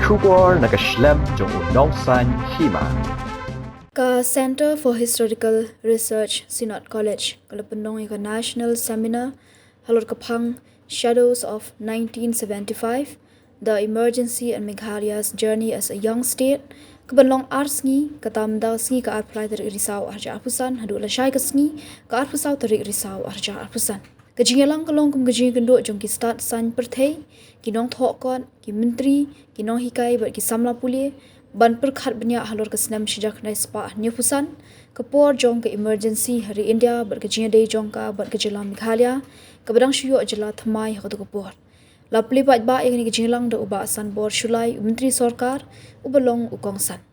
Shubor Nakashlem Jong Nongsan Hima. Ka Center for Historical Research Synod College Pynlong ka National Seminar Halor Kapang Shadows of 1975 The Emergency and Meghalaya's Journey as a Young State Pynlong Arts ngi katamda sngi ka apply tarik risau arja apusan hadu la shai ka sngi ka arpusau tarik risau arja apusan Jingïalang kalong kum gajing kendo jong ki start san perthei ki nong thok kon ki menteri ki nong hikai ber ki samla pulie ban Pyrkhat Bniah Halor ka snam shijak nai spa nyapusan kapor jong ka emergency hari India ber ka jingade jong ka ber ka jela Meghalaya ka badang shuyo jela thamai ha ka kapor la pli ba ba yang ni Jingïalang da uba san bor shulai menteri sarkar ubalong ukongsan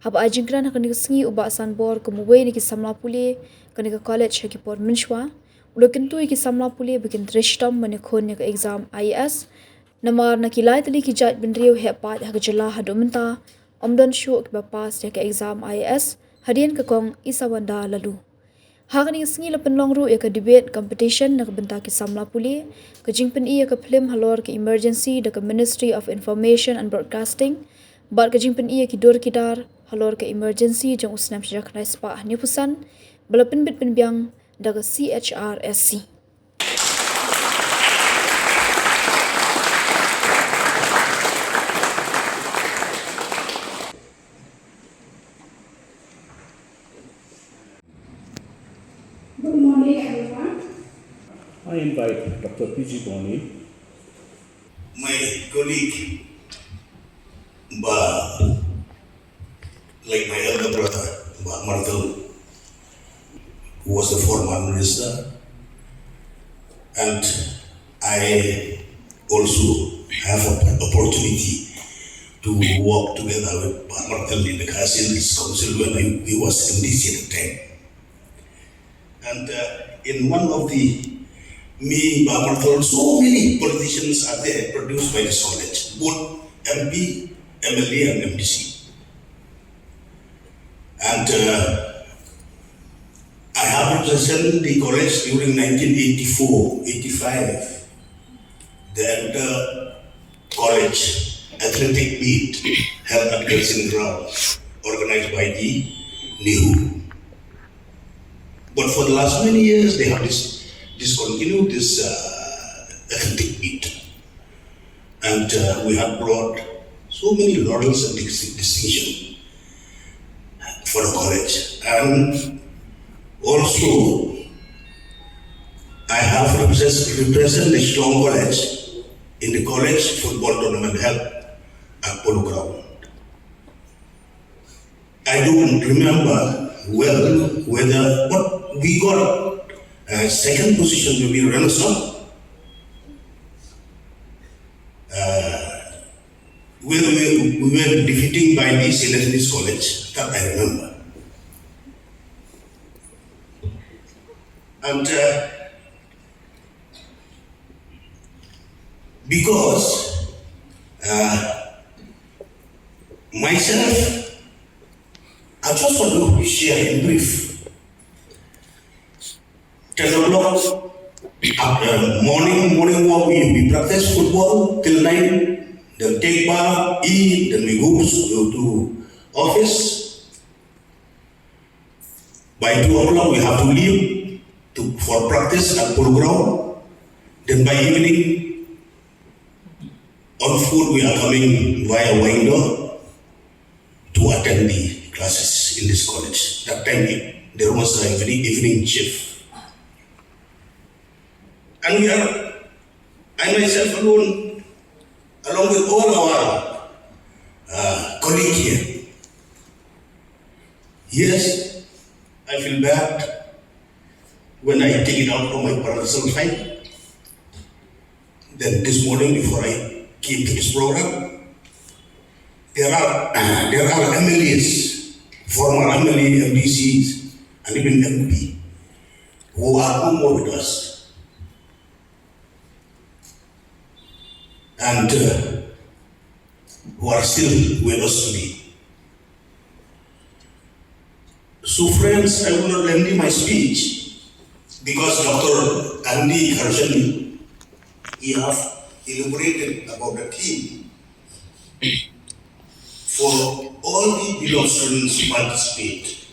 haba ajingran ka ni sngi uba san bor ka muwe ni ki samla pulie ka ni ka college ha ki por minshwa Ulokin tu iki samla pulia bikin trishtam mane khon ka exam IAS namar na kilai tali ki jat bindriu he pat ha jela hadomenta omdon shu ka pass ka exam IAS hadian ka kong isawanda lalu hagani sngi la Pynlong ru ka debate competition na benta ki samla pulia ka jingpen I ka film Halor ka emergency da ka Ministry of Information and Broadcasting bar ka jingpen I ki dor kidar Halor ka emergency jong usnam sjak na spa ni pusan balapin bit pinbyang daga Chrsc. Good morning, everyone. I invite Dr. P.G. Boni, my colleague, like my elder brother, Martel, who was the former minister, and I also have an opportunity to work together with Martel in the Castle's council when he was MDC at the time. And in one of Martel, so many politicians are there produced by this college, both MP, MLA, and MDC. And I have represented the college during 1984-85, the Elder College Athletic Meet held at Chrsc ground, organized by the NEHU. But for the last many years, they have discontinued this athletic meet. And we have brought so many laurels and distinction for the college. And also, I have represented the strong college in the college football tournament held at Polo Ground. I don't remember well whether, but we got second position to be Renaissance. We were defeating by the Senator's College, that I remember. And because myself, I just want to share in brief. 10 o'clock, morning walk, we practice football till 9, then take bath, eat, then we go to office. By 2 o'clock, we have to leave for practice at Polo Ground. Then by evening, on foot we are coming via window to attend the classes in this college. That time there was an evening shift. And I myself alone, along with all our colleagues here. Yes, I feel bad when I take it out from my personal time. Then this morning, before I came to this program, there are MLAs, former MLA, MDCs, and even MP, who are no more with us. And who are still with us today. So friends, I will not lengthen my speech, because Dr. Andy Karshan, he have elaborated about the theme. of students participate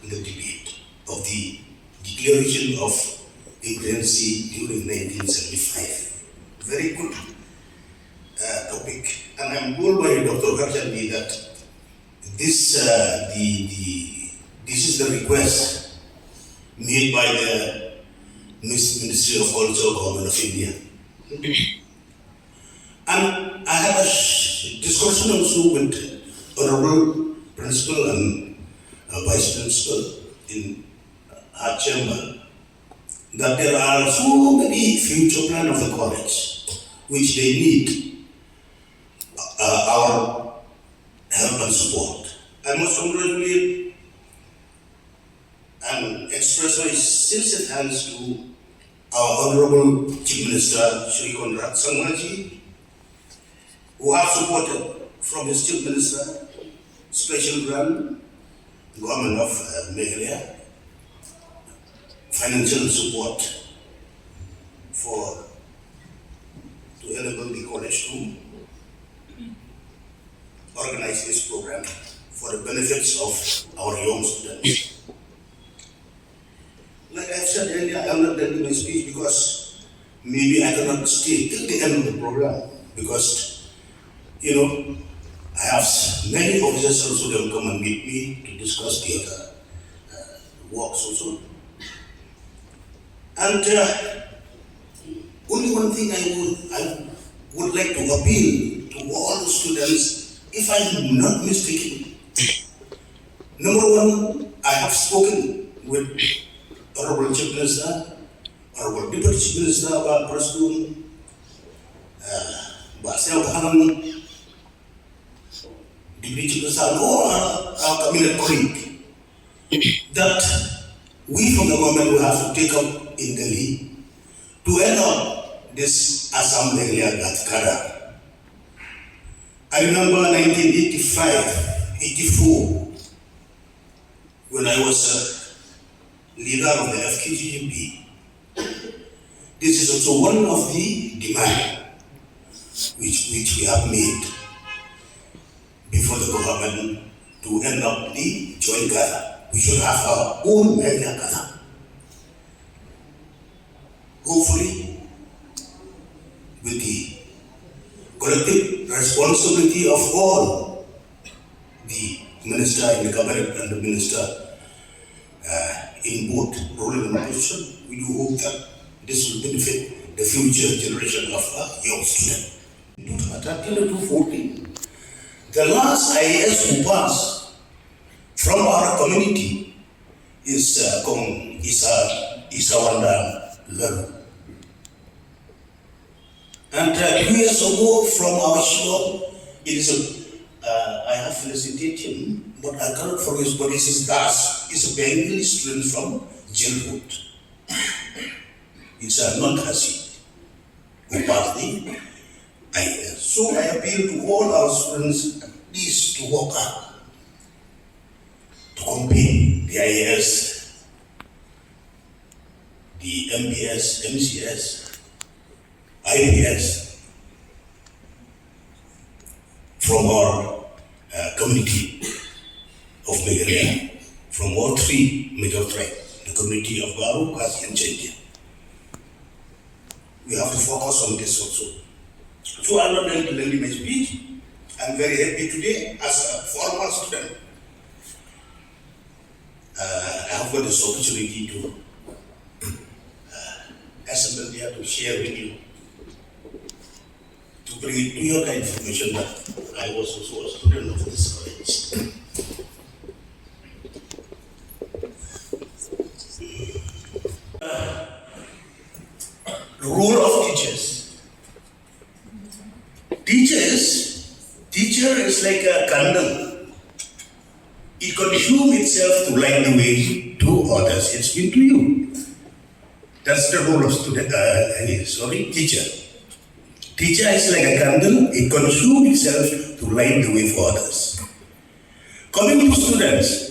in the debate of the Declaration of Independence during 1975. Very good topic, and I'm told by Dr. Harjandi that this is the request made by the Ministry of Culture, Government of India. And I had a discussion also with Honorable Principal and Vice Principal in our chamber that there are so many future plans of the college which they need our help and support. I must congratulate and express my sincere thanks to our Honorable Chief Minister Shri Konrad Sangmaji, who have supported from his Chief Minister special grant, Government of Meghalaya, financial support to enable the college to organize this program for the benefits of our young students. Like I've said earlier, I am not ending my speech because maybe I cannot stay till the end of the program because, I have many officers also that will come and meet me to discuss the other works also. And only one thing I would like to appeal to all the students, if I'm not mistaken. Number one, I have spoken with Honorable Chief Minister, Honorable Deputy Chief Minister about Preston, Basel Hanan, Deputy Chief Minister, and all our cabinet colleagues, that we from the government will have to take up in Delhi to end up this assembly at Kada. I remember 1985, 84, when I was leader of the FKGB. This is also one of the demands which we have made before the government to end up the joint Gatha. We should have our own Meghalaya Gatha. Hopefully, with the collective responsibility of all the minister in the cabinet and the minister in both rural and opposition, we do hope that this will benefit the future generation of young students. Until 2014, the last IAS who passed from our community is Isawanda Laru. And 2 years ago from our shore, it is I have felicited him, but I cannot forget, but this is Das, is a Bengali student from Jailwood. It's a non-Hasi who passed the IAS. So I appeal to all our students at least to work hard to compare the IAS, the MBS, MCS, IPS from our community of Meghalaya, from all three major tribes, the community of Garo, Khasi and Chindian. We have to focus on this also. So I'm not going to lend you my speech. I'm very happy today as a former student. I have got this opportunity to assemble here to share with you, to bring it to your information that I was also a student of this college. The role of teachers. Teacher is like a candle. It consumes itself to light the way to others. It's been to you. That's the role of teacher. Teacher is like a candle. It consumes itself to light the way for others. Coming to students.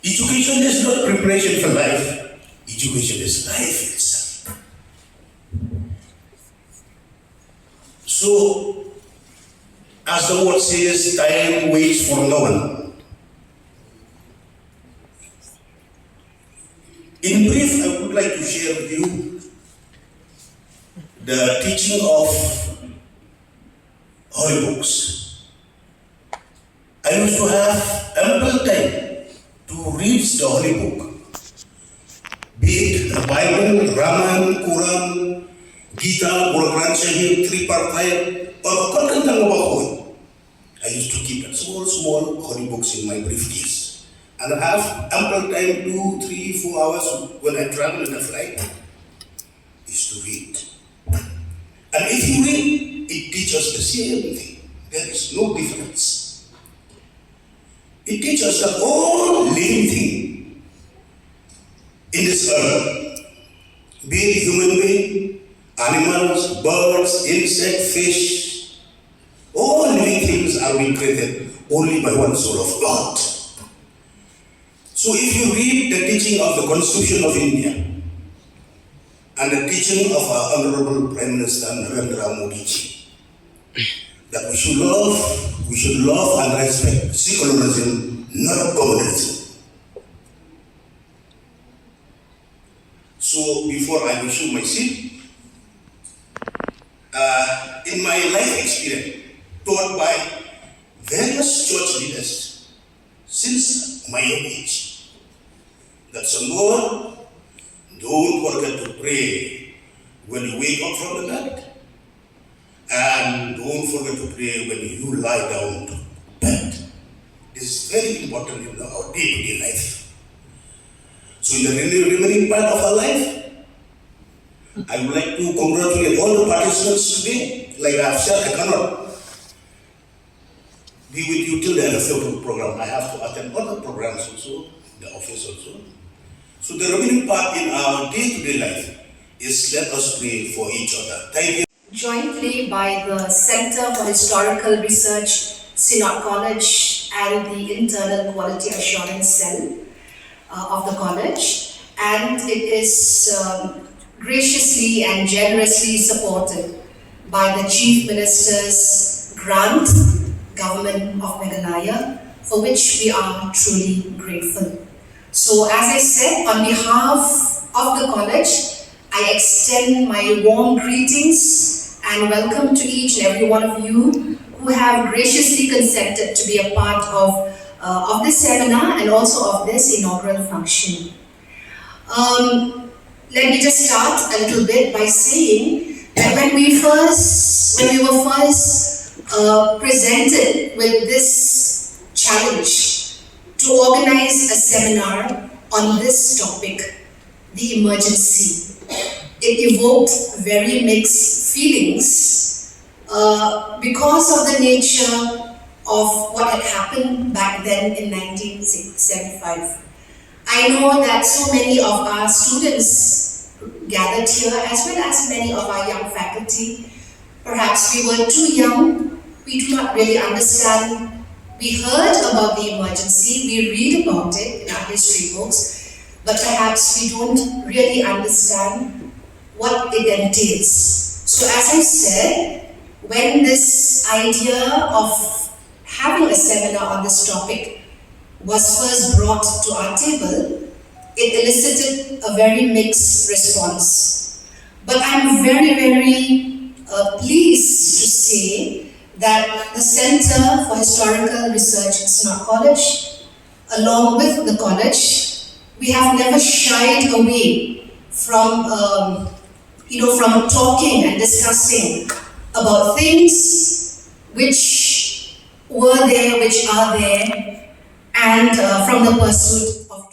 Education is not preparation for life. Education is life itself. So, As the word says, time waits for no one. In brief, I would like to share with you the teaching of holy books. I used to have ample time to read the holy book, be it the Bible, Ramayana, Quran, Gita, Guru Granth Sahib, Tripartite, or Kalkantang Bahoy. I used to keep small holy books in my briefcase. And I have ample time, 2, 3, 4 hours when I travel in a flight, is to read. And if you read, it teaches the same thing. There is no difference. It teaches that all living thing in this earth, be it human being, animals, birds, insects, fish, all living things are being created only by one soul of God. So if you read the teaching of the Constitution of India and the teaching of our Honorable Prime Minister Narendra Modi ji, that we should love and respect secularism, not communism. So before I resume my seat, in my life experience, taught by various church leaders since my young age, that son Lord, don't forget to pray when you wake up from the bed, and don't forget to pray when you lie down to bed. This is very important in our day-to-day life. So in the remaining part of our life, I would like to congratulate all the participants today. Like I have said, I cannot be with you till the end of the program. I have to attend other programs also, the office also. So the remaining part in our day-to-day life is let us pray for each other. Thank you. Jointly by the Center for Historical Research, Synod College, and the Internal Quality Assurance Cell of the college, and it is graciously and generously supported by the Chief Minister's grant, Government of Meghalaya, for which we are truly grateful. So as I said, on behalf of the college, I extend my warm greetings and welcome to each and every one of you who have graciously consented to be a part of this seminar and also of this inaugural function. Let me just start a little bit by saying that when we were first presented with this challenge to organize a seminar on this topic, the emergency, it evoked very mixed feelings because of the nature of what had happened back then in 1975. I know that so many of our students gathered here, as well as many of our young faculty, perhaps we were too young, we do not really understand. We heard about the emergency, we read about it in our history books, but perhaps we don't really understand what it entails. So as I said, when this idea of having a seminar on this topic was first brought to our table, it elicited a very mixed response. But I'm very, very pleased to say that the Center for Historical Research, Synod College, along with the college, we have never shied away from from talking and discussing about things which were there, which are there, and from the pursuit of